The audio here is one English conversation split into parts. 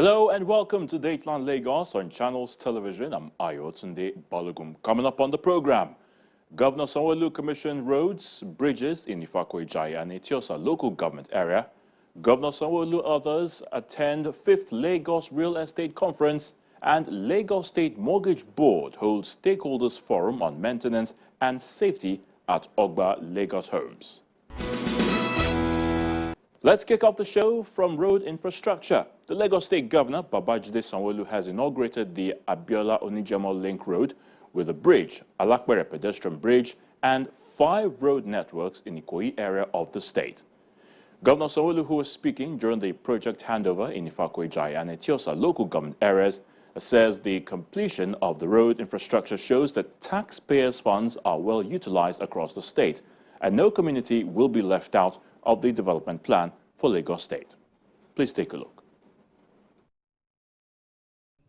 Hello and welcome to Dateline Lagos on Channels Television. I'm Ayotunde Balugum. Coming up on the program, Governor Sanwo-Olu commissioned roads, bridges in Ifako-Ijaya and Etiosa local government area. Governor Sanwo-Olu others attend 5th Lagos Real Estate Conference, and Lagos State Mortgage Board holds stakeholders forum on maintenance and safety at Ogba Lagos Homes. Let's kick off the show from road infrastructure. The Lagos State Governor, Babajide Sanwo-Olu, has inaugurated the Abiola Onijemo Link Road with a bridge, Alakbere pedestrian bridge, and 5 road networks in the Ikoyi area of the state. Governor Sanwo-Olu, who was speaking during the project handover in Ifako-Ijaya and Etiosa local government areas, says the completion of the road infrastructure shows that taxpayers' funds are well utilized across the state, and no community will be left out of the development plan for Lagos State. Please take a look.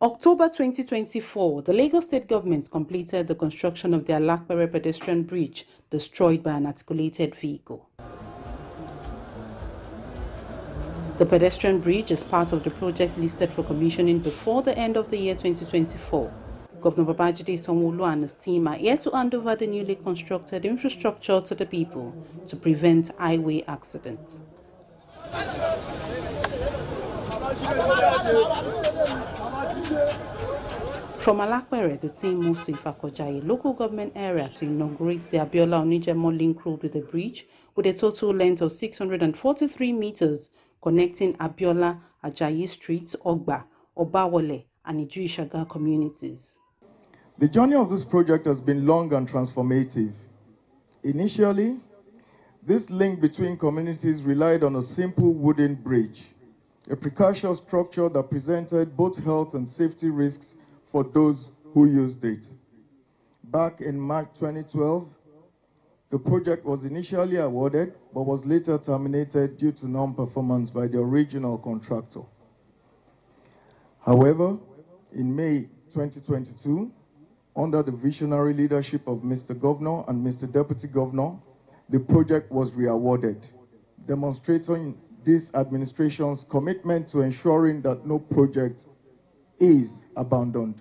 October 2024, the Lagos State government completed the construction of the Alakbere pedestrian bridge destroyed by an articulated vehicle. The pedestrian bridge is part of the project listed for commissioning before the end of the year 2024. Governor Babajide Sanwo-Olu and his team are here to hand over the newly constructed infrastructure to the people to prevent highway accidents. From Alakbere, the team moves to Ifako-Ijaya local government area to inaugurate the Abiola Onijemo Link Road with a bridge with a total length of 643 meters connecting Abiola, Ajayi Street, Ogba, Obawole, and Iju-Ishaga communities. The journey of this project has been long and transformative. Initially, this link between communities relied on a simple wooden bridge, a precarious structure that presented both health and safety risks for those who used it. Back in March 2012, the project was initially awarded but was later terminated due to non-performance by the original contractor. However, in May 2022, under the visionary leadership of Mr. Governor and Mr. Deputy Governor, the project was re-awarded, demonstrating this administration's commitment to ensuring that no project is abandoned.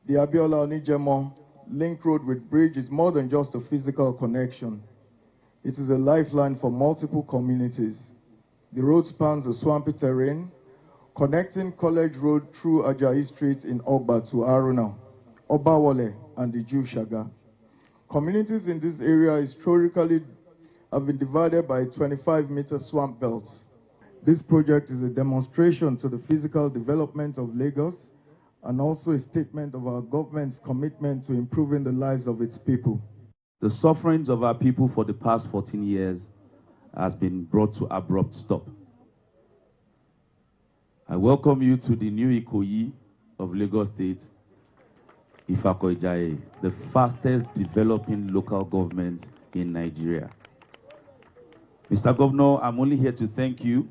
The Abiola Onijemo Link Road with bridge is more than just a physical connection. It is a lifeline for multiple communities. The road spans a swampy terrain, connecting College Road through Ajayi Street in Ogba to Aruna, Obawole, and Iju-Ishaga. Communities in this area historically have been divided by a 25-meter swamp belt. This project is a demonstration to the physical development of Lagos and also a statement of our government's commitment to improving the lives of its people. The sufferings of our people for the past 14 years has been brought to abrupt stop. I welcome you to the new Ikoyi of Lagos State, Ifako-Ijaya, the fastest developing local government in Nigeria. Mr. Governor, I'm only here to thank you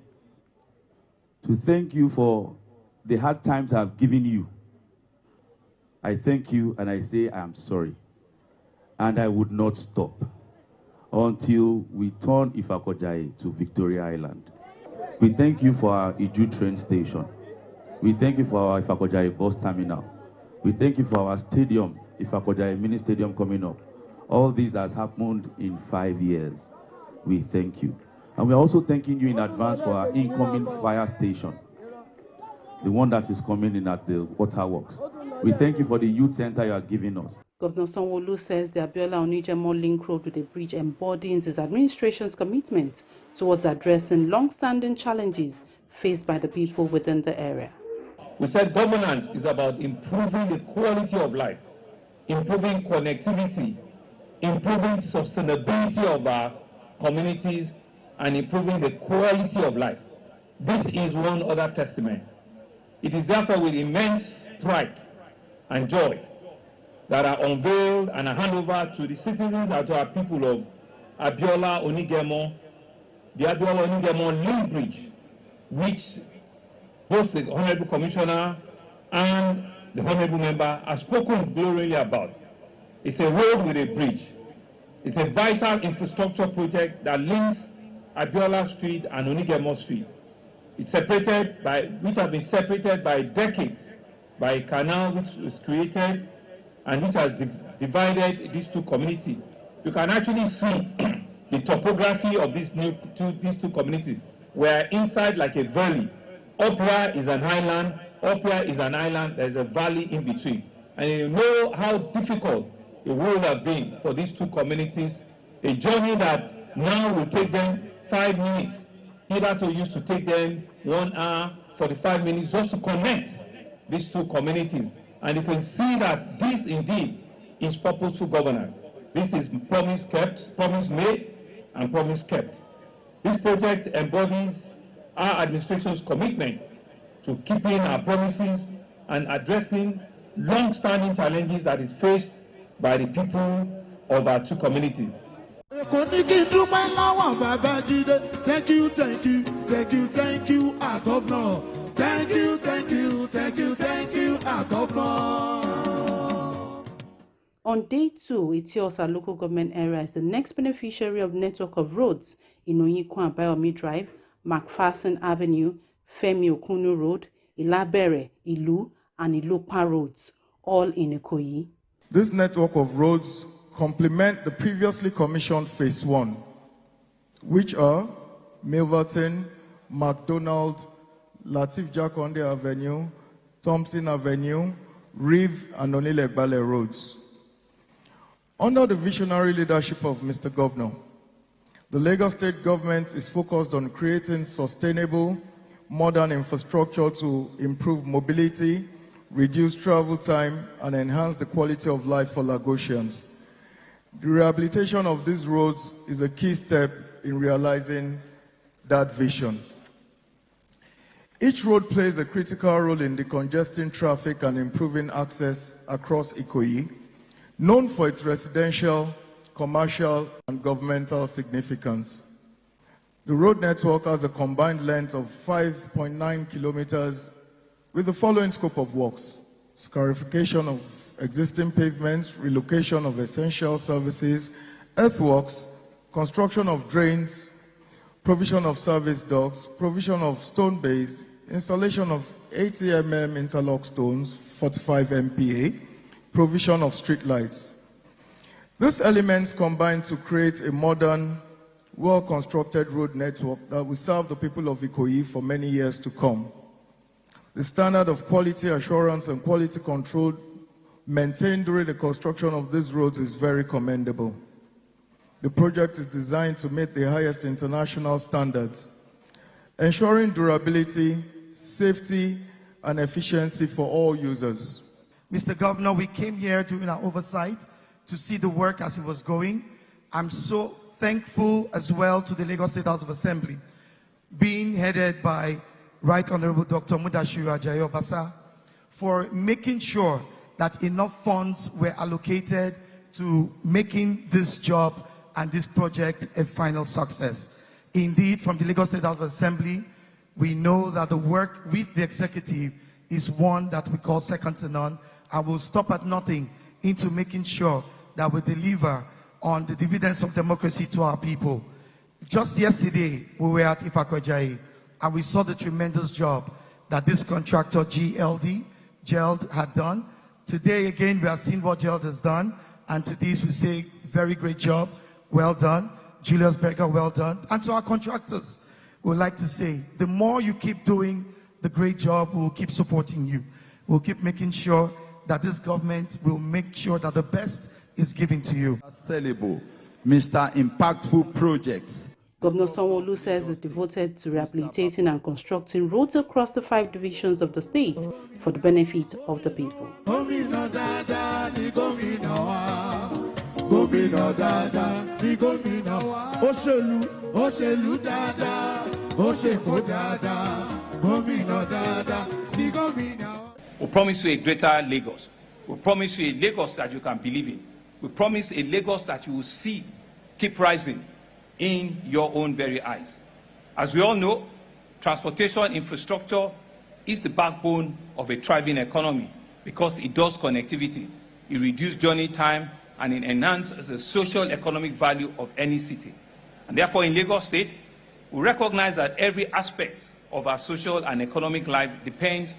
for the hard times I've given you. I thank you and I say I'm sorry. And I would not stop until we turn Ifako-Ijaya to Victoria Island. We thank you for our Iju train station. We thank you for our Ifako-Ijaya bus terminal. We thank you for our stadium, Ifako-Ijaya mini stadium coming up. All this has happened in 5 years. We thank you. And we're also thanking you in advance for our incoming fire station, the one that is coming in at the waterworks. We thank you for the youth center you are giving us. Governor Sanwo-Olu says the Abiola Onijemo Link Road with a bridge embodies his administration's commitment towards addressing long-standing challenges faced by the people within the area. We said governance is about improving the quality of life, improving connectivity, improving sustainability of our communities, and improving the quality of life. This is one other testament. It is therefore with immense pride and joy that are unveiled and are handed over to the citizens and to our people of Abiola Onijemo, the Abiola Onijemo Link Bridge, which both the Honorable Commissioner and the Honorable Member have spoken gloriously about. It's a road with a bridge. It's a vital infrastructure project that links Abiola Street and Onijemo Street. which have been separated by decades by a canal which was created and which has divided these two communities. You can actually see the topography of these two communities. We're inside like a valley. Up here is an island, there's a valley in between. And you know how difficult it would have been for these two communities, a journey that now will take them 5 minutes. Hitherto used to take them 1 hour, 45 minutes just to connect these two communities. And you can see that this indeed is purposeful governance. This is promise kept, promise made, and promise kept. This project embodies our administration's commitment to keeping our promises and addressing long-standing challenges that is faced by the people of our two communities. Thank you, our governor. Thank you, our governor. On day 2, Itiosa local government area is the next beneficiary of network of roads in Oyinkan Abayomi Drive, McPherson Avenue, Femi Okunu Road, Ilabere, Ilu, and Ilopa roads, all in Ikoyi. This network of roads complement the previously commissioned Phase 1, which are Milverton, McDonald, Latif Jakonde Avenue, Thompson Avenue, Reeve, and Onilegbale roads. Under the visionary leadership of Mr. Governor, the Lagos State government is focused on creating sustainable, modern infrastructure to improve mobility, reduce travel time, and enhance the quality of life for Lagosians. The rehabilitation of these roads is a key step in realizing that vision. Each road plays a critical role in decongesting traffic and improving access across Ikoyi, known for its residential, commercial, and governmental significance. The road network has a combined length of 5.9 kilometers with the following scope of works: scarification of existing pavements, relocation of essential services, earthworks, construction of drains, provision of service docks, provision of stone base, installation of 80 mm interlock stones, 45 MPa, provision of street lights. These elements combine to create a modern, well-constructed road network that will serve the people of Ikoyi for many years to come. The standard of quality assurance and quality control maintained during the construction of these roads is very commendable. The project is designed to meet the highest international standards, ensuring durability, safety, and efficiency for all users. Mr. Governor, we came here during our oversight to see the work as it was going. I'm so thankful as well to the Lagos State House of Assembly, being headed by Right Honorable Dr. Mudashiru Ajayi Obasa, for making sure that enough funds were allocated to making this job and this project a final success. Indeed, from the Lagos State House of Assembly, we know that the work with the executive is one that we call second to none, and will stop at nothing into making sure that we deliver on the dividends of democracy to our people. Just yesterday, we were at Ifakojayi, and we saw the tremendous job that this contractor, GELD, had done. Today, again, we are seeing what GELD has done, and to this we say, very great job, well done. Julius Berger, well done. And to our contractors, we would like to say, the more you keep doing the great job, we will keep supporting you. We'll keep making sure that this government will make sure that the best is given to you. Sellable, Mr. Impactful Projects. Governor Sanwo-Olu says is devoted to rehabilitating and constructing roads across the 5 divisions of the state for the benefit of the people. We promise you a greater Lagos. We promise you a Lagos that you can believe in. We promise a Lagos that you will see keep rising in your own very eyes. As we all know, transportation infrastructure is the backbone of a thriving economy because it does connectivity, it reduces journey time, and it enhances the social economic value of any city. And therefore, in Lagos State, we recognize that every aspect of our social and economic life depends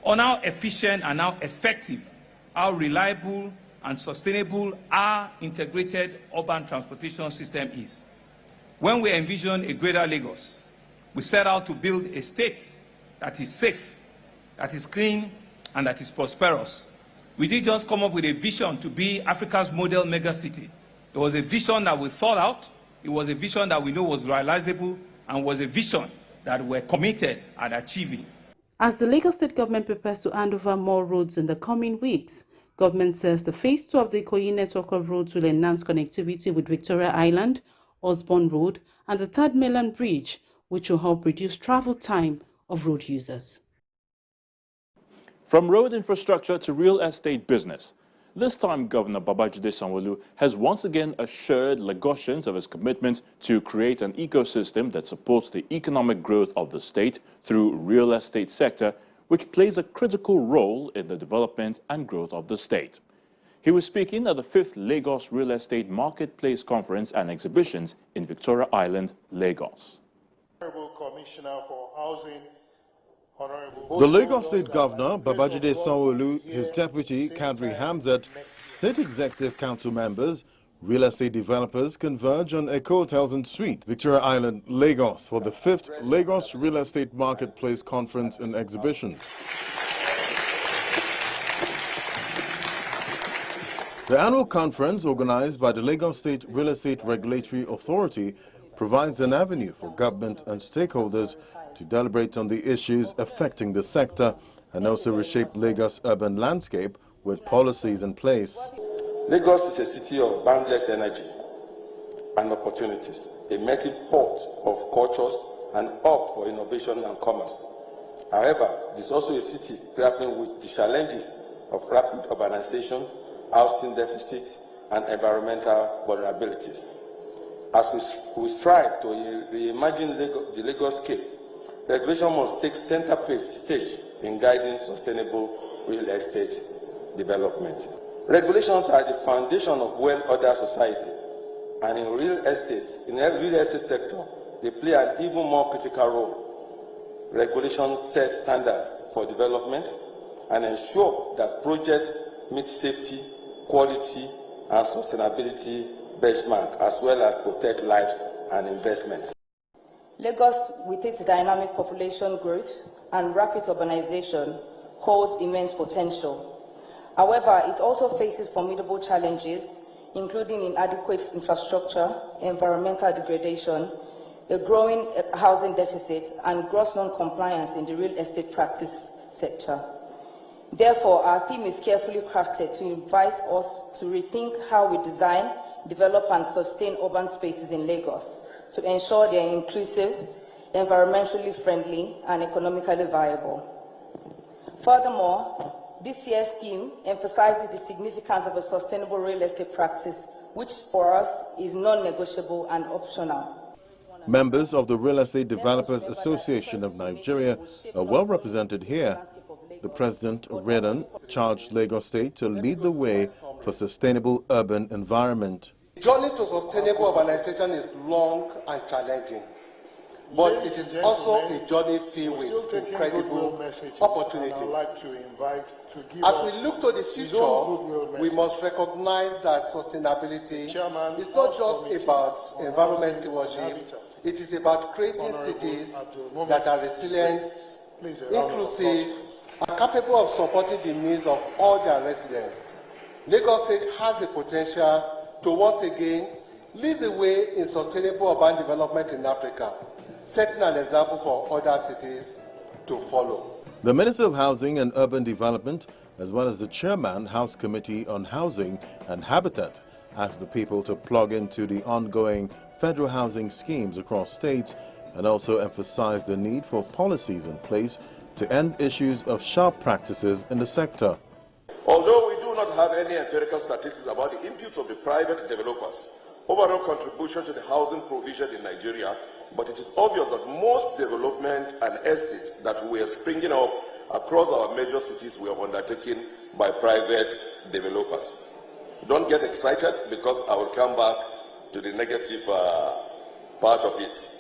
on how efficient and how effective, how reliable and sustainable our integrated urban transportation system is. When we envision a greater Lagos, we set out to build a state that is safe, that is clean, and that is prosperous. We didn't just come up with a vision to be Africa's model megacity. It was a vision that we thought out, it was a vision that we know was realizable, and was a vision that we're committed at achieving. As the Lagos State government prepares to hand over more roads in the coming weeks, government says the phase 2 of the Ikoyi network of roads will enhance connectivity with Victoria Island, Osborne Road, and the 3rd Mainland Bridge, which will help reduce travel time of road users. From road infrastructure to real estate business, this time Governor Babajide Sanwo-Olu has once again assured Lagosians of his commitment to create an ecosystem that supports the economic growth of the state through real estate sector, which plays a critical role in the development and growth of the state. He was speaking at the 5th Lagos Real Estate Marketplace Conference and Exhibitions in Victoria Island, Lagos. Honorable Commissioner for Housing, the Lagos State Governor, Babajide Sanwo-Olu, his deputy, Kadri Hamzat, State Executive Council members, real estate developers converge on Eco Hotels and Suites, Victoria Island, Lagos, for the 5th Lagos Real Estate Marketplace Conference and Exhibitions. The annual conference, organized by the Lagos State Real Estate Regulatory Authority, provides an avenue for government and stakeholders to deliberate on the issues affecting the sector and also reshape Lagos' urban landscape with policies in place. Lagos is a city of boundless energy and opportunities, a native port of cultures and hub for innovation and commerce. However, it is also a city grappling with the challenges of rapid urbanization, housing deficit, and environmental vulnerabilities. As we strive to reimagine the Lagos scape, regulation must take center stage in guiding sustainable real estate development. Regulations are the foundation of well-ordered society, and in real estate sector, they play an even more critical role. Regulations set standards for development and ensure that projects meet safety, quality, and sustainability benchmark, as well as protect lives and investments. Lagos, with its dynamic population growth and rapid urbanization, holds immense potential. However, it also faces formidable challenges, including inadequate infrastructure, environmental degradation, a growing housing deficit, and gross non-compliance in the real estate practice sector. Therefore, our theme is carefully crafted to invite us to rethink how we design, develop, and sustain urban spaces in Lagos to ensure they are inclusive, environmentally friendly, and economically viable. Furthermore, this year's theme emphasizes the significance of a sustainable real estate practice, which for us is non-negotiable and optional. Members of the Real Estate Developers Association of Nigeria are well represented here. The President of REDAN charged Lagos State to lead the way for sustainable urban environment. The journey to sustainable urbanization is long and challenging, but it is also a journey filled with incredible opportunities. As we look to the future, we must recognize that sustainability is not just about environment stewardship, it is about creating cities that are resilient, inclusive, and capable of supporting the needs of all their residents. Lagos State has the potential to once again lead the way in sustainable urban development in Africa, setting an example for other cities to follow. The Minister of Housing and Urban Development, as well as the Chairman, House Committee on Housing and Habitat, asked the people to plug into the ongoing federal housing schemes across states and also emphasized the need for policies in place to end issues of sharp practices in the sector. Although we do not have any empirical statistics about the inputs of the private developers' overall contribution to the housing provision in Nigeria, but it is obvious that most development and estates that were springing up across our major cities were undertaken by private developers. Don't get excited, because I will come back to the negative part of it.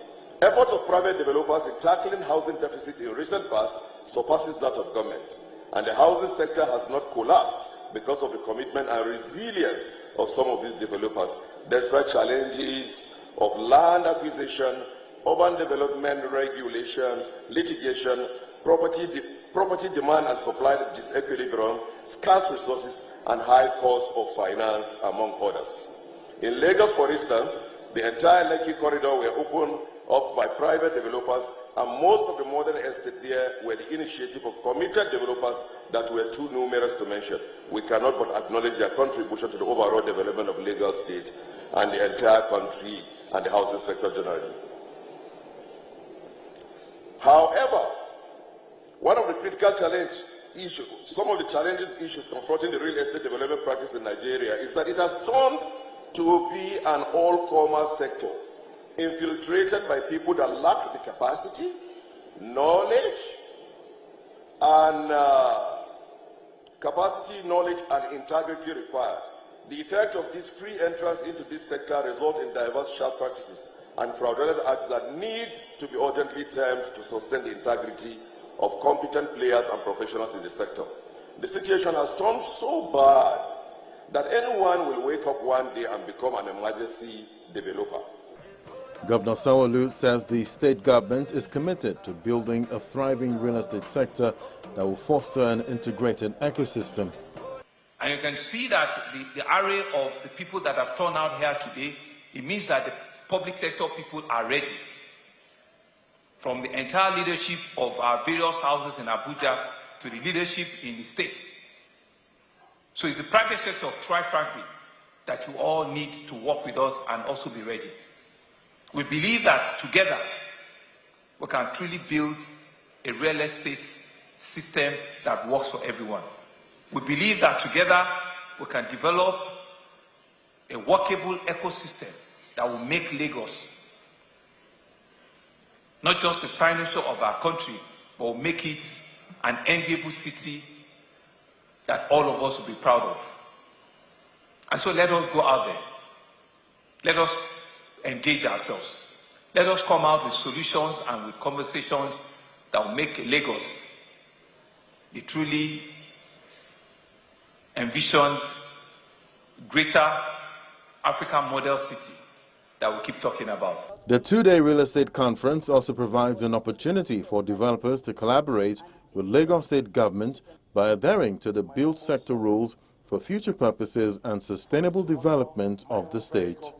Efforts of private developers in tackling housing deficit in recent past surpasses that of government, and the housing sector has not collapsed because of the commitment and resilience of some of these developers, despite challenges of land acquisition, urban development regulations, litigation, property demand and supply disequilibrium, scarce resources, and high cost of finance, among others. In Lagos, for instance, the entire Lekki corridor were opened up by private developers, and most of the modern estates there were the initiative of committed developers that were too numerous to mention. We cannot but acknowledge their contribution to the overall development of Lagos State and the entire country and the housing sector generally. However, one of the critical some of the challenges issues confronting the real estate development practice in Nigeria is that it has turned to be an all-commerce sector, infiltrated by people that lack the capacity, knowledge, and integrity required. The effect of this free entrance into this sector results in diverse sharp practices and fraudulent acts that need to be urgently termed to sustain the integrity of competent players and professionals in the sector. The situation has turned so bad that anyone will wake up one day and become an emergency developer. Governor Sanwo-Olu says the state government is committed to building a thriving real estate sector that will foster an integrated ecosystem. And you can see that the array of the people that have turned out here today, it means that the public sector people are ready. From the entire leadership of our various houses in Abuja to the leadership in the states. So it's the private sector, quite frankly, that you all need to work with us and also be ready. We believe that together we can truly build a real estate system that works for everyone. We believe that together we can develop a workable ecosystem that will make Lagos not just a signature of our country, but will make it an enviable city that all of us will be proud of. And so let us go out there. Let us engage ourselves. Let us come out with solutions and with conversations that will make Lagos the truly envisioned greater African model city that we keep talking about. The two-day real estate conference also provides an opportunity for developers to collaborate with Lagos State government by adhering to the built sector rules for future purposes and sustainable development of the state.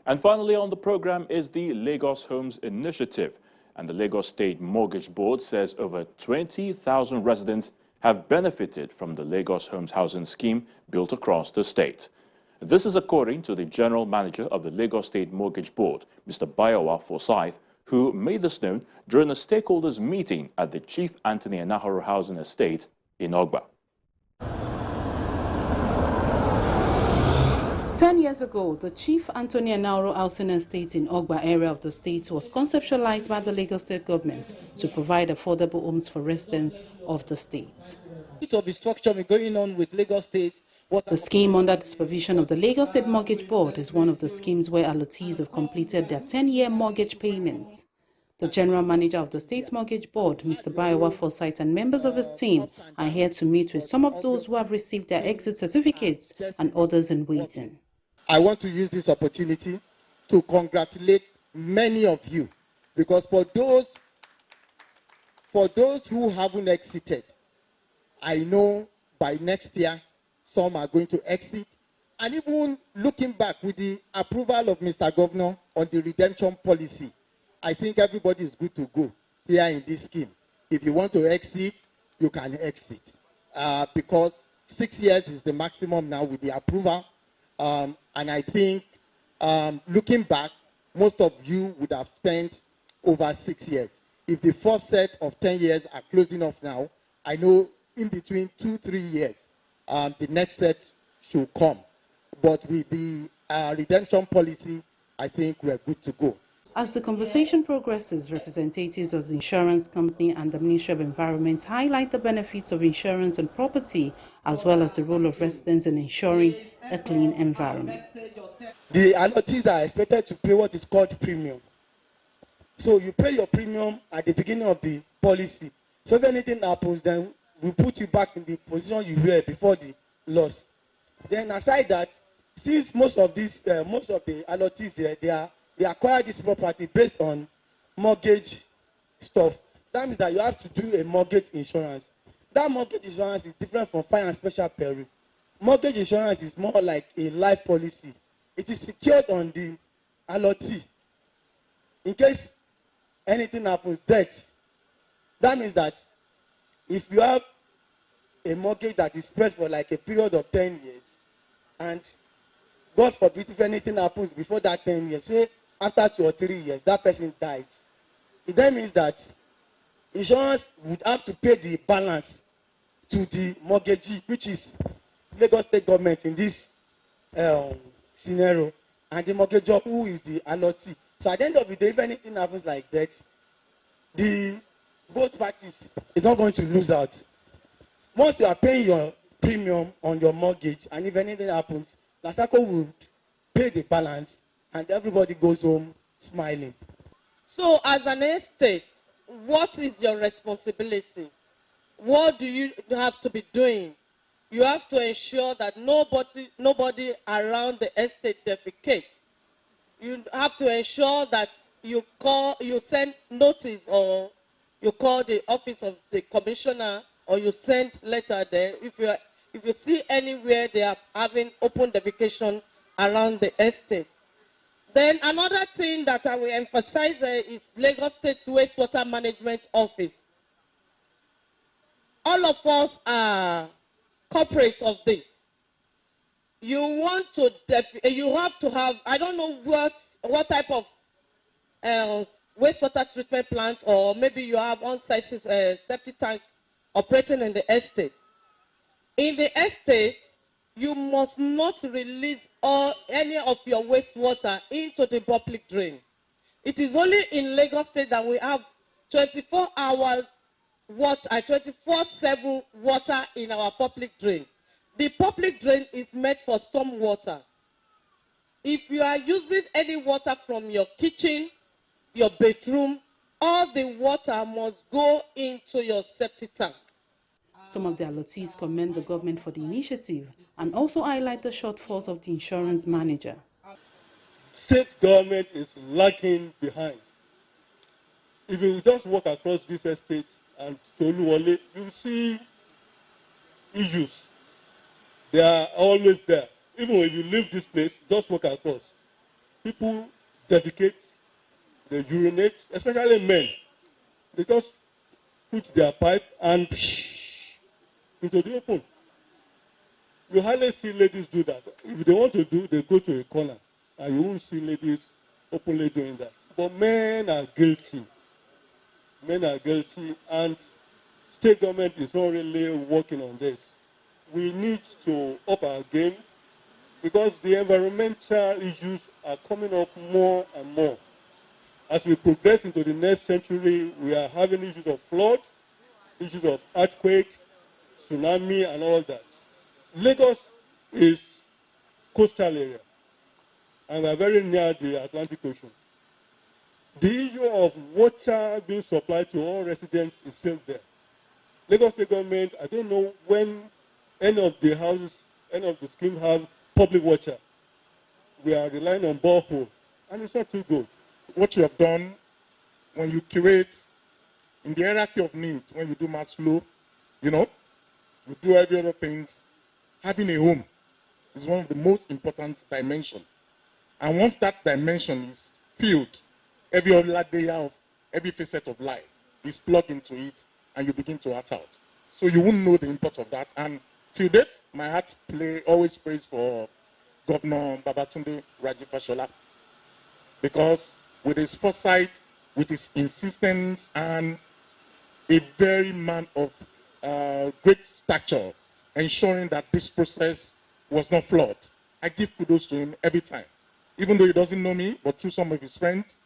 And finally on the program is the Lagos Homes Initiative. And the Lagos State Mortgage Board says over 20,000 residents have benefited from the Lagos Homes Housing Scheme built across the state. This is according to the General Manager of the Lagos State Mortgage Board, Mr. Bayowa Forsyth, who made this known during a stakeholders meeting at the Chief Anthony Enahoro Housing Estate in Ogba. 10 years ago, the Chief Anthony Enahoro Housing Estate in Ogba area of the state was conceptualized by the Lagos State government to provide affordable homes for residents of the state. Of the structure going on with Lagos State. The scheme under the supervision of the Lagos State Mortgage Board is one of the schemes where allotees have completed their 10-year mortgage payment. The General Manager of the State Mortgage Board, Mr. Bayowa Forsyth, and members of his team are here to meet with some of those who have received their exit certificates and others in waiting. I want to use this opportunity to congratulate many of you, because for those who haven't exited, I know by next year some are going to exit. And even looking back with the approval of Mr. Governor on the redemption policy, I think everybody is good to go here in this scheme. If you want to exit, you can exit. Because 6 years is the maximum now with the approval. And I think looking back, most of you would have spent over 6 years. If the first set of 10 years are closing off now, I know in between 2-3 years, the next set should come. But with the redemption policy, I think we're good to go. As the conversation progresses, representatives of the insurance company and the Ministry of Environment highlight the benefits of insurance on property, as well as the role of residents in ensuring a clean environment. The allottees are expected to pay what is called premium. So you pay your premium at the beginning of the policy. So if anything happens, then we put you back in the position you were before the loss. Then aside that, since most of the allottees they acquire this property based on mortgage stuff, that means that you have to do a mortgage insurance. That mortgage insurance is different from fire and special peril. Mortgage insurance is more like a life policy. It is secured on the allottee. In case anything happens, death. That means that if you have a mortgage that is spread for like a period of 10 years, and God forbid if anything happens before that 10 years, say after 2 or 3 years, that person dies. It then means that insurance would have to pay the balance to the mortgagee, which is Lagos State government in this scenario, and the mortgagor, who is the allottee. So at the end of the day, if anything happens like that, both parties is not going to lose out. Once you are paying your premium on your mortgage, and if anything happens, Lasako would pay the balance, and everybody goes home smiling. So as an estate, what is your responsibility? What do you have to be doing? You have to ensure that nobody around the estate defecates. You have to ensure that you send notice, or you call the office of the commissioner, or you send letter there. If you see anywhere they are having open defecation around the estate. Then another thing that I will emphasize is Lagos State Wastewater Management Office. All of us are corporates of this. You have to have, I don't know what type of wastewater treatment plant, or maybe you have on-site septic tank operating in the estate. In the estate, you must not release any of your wastewater into the public drain. It is only in Lagos State that we have 24 hours water, 24/7 water in our public drain. The public drain is meant for storm water. If you are using any water from your kitchen, your bedroom, all the water must go into your septic tank. Some of the allottees commend the government for the initiative and also highlight the shortfalls of the insurance manager. State government is lagging behind. If you just walk across this estate and Sanwo-Olu, you see issues. They are always there. Even when you leave this place, just walk across. People defecate, they urinate, especially men. They just put their pipe and into the open. You hardly see ladies do that. If they want to do, they go to a corner, and you won't see ladies openly doing that. But men are guilty. Men are guilty, and state government is not really working on this. We need to up our game, because the environmental issues are coming up more and more. As we progress into the next century, we are having issues of flood, issues of earthquake, tsunami, and all that. Lagos is coastal area, and we are very near the Atlantic Ocean. The issue of water being supplied to all residents is still there. Lagos State government, I don't know when any of the houses, any of the schemes have public water. We are relying on borehole, and it's not too good. What you have done when you curate in the hierarchy of needs, when you do mass flow, you do every other things, having a home is one of the most important dimensions. And once that dimension is filled, every other layer of every facet of life is plugged into it, and you begin to act out. So you wouldn't know the import of that. And till date, my heart always prays for Governor Babatunde Raji-Fashola, because with his foresight, with his insistence, and a very man of great stature, ensuring that this process was not flawed. I give kudos to him every time. Even though he doesn't know me, but through some of his friends,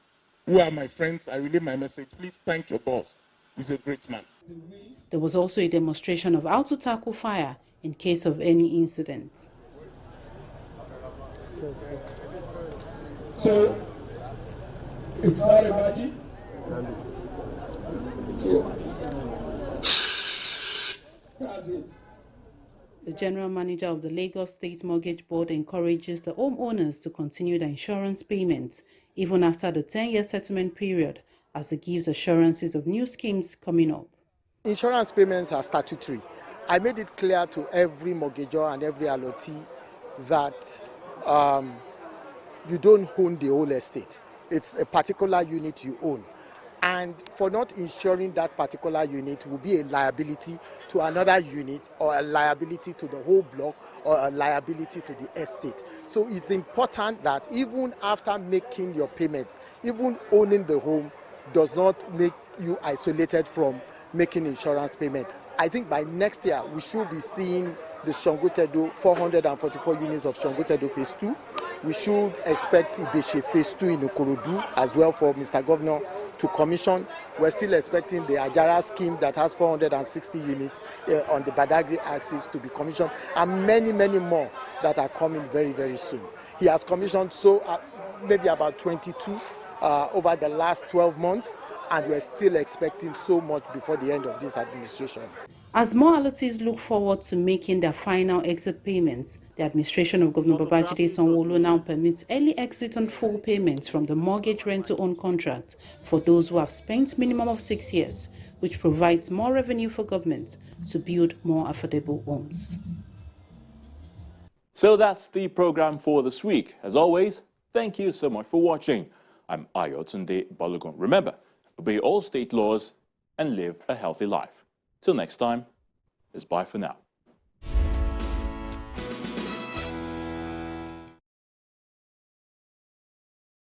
who are my friends, I relay my message. Please thank your boss. He's a great man. There was also a demonstration of how to tackle fire in case of any incidents. So, it's not a magic. So, that's it. The general manager of the Lagos State Mortgage Board encourages the homeowners to continue their insurance payments even after the 10-year settlement period, as it gives assurances of new schemes coming up. Insurance payments are statutory. I made it clear to every mortgagor and every allotee that you don't own the whole estate. It's a particular unit you own. And for not insuring that particular unit will be a liability to another unit, or a liability to the whole block, or a liability to the estate. So it's important that even after making your payments, even owning the home does not make you isolated from making insurance payment. I think by next year we should be seeing the Sanwo-Olu 444 units of Sanwo-Olu phase 2. We should expect Ibeshe phase 2 in Ikorodu as well for Mr. Governor to commission. We're still expecting the Ajara scheme that has 460 units on the Badagry axis to be commissioned, and many, many more that are coming very, very soon. He has commissioned maybe about 22 over the last 12 months, and we're still expecting so much before the end of this administration. As more allotees look forward to making their final exit payments, the administration of Governor Babajide Sanwo-Olu now permits early exit on full payments from the mortgage rent-to-own contract for those who have spent minimum of 6 years, which provides more revenue for government to build more affordable homes. So that's the program for this week. As always, thank you so much for watching. I'm Ayotunde Balogun. Remember, obey all state laws and live a healthy life. Till next time, it's bye for now.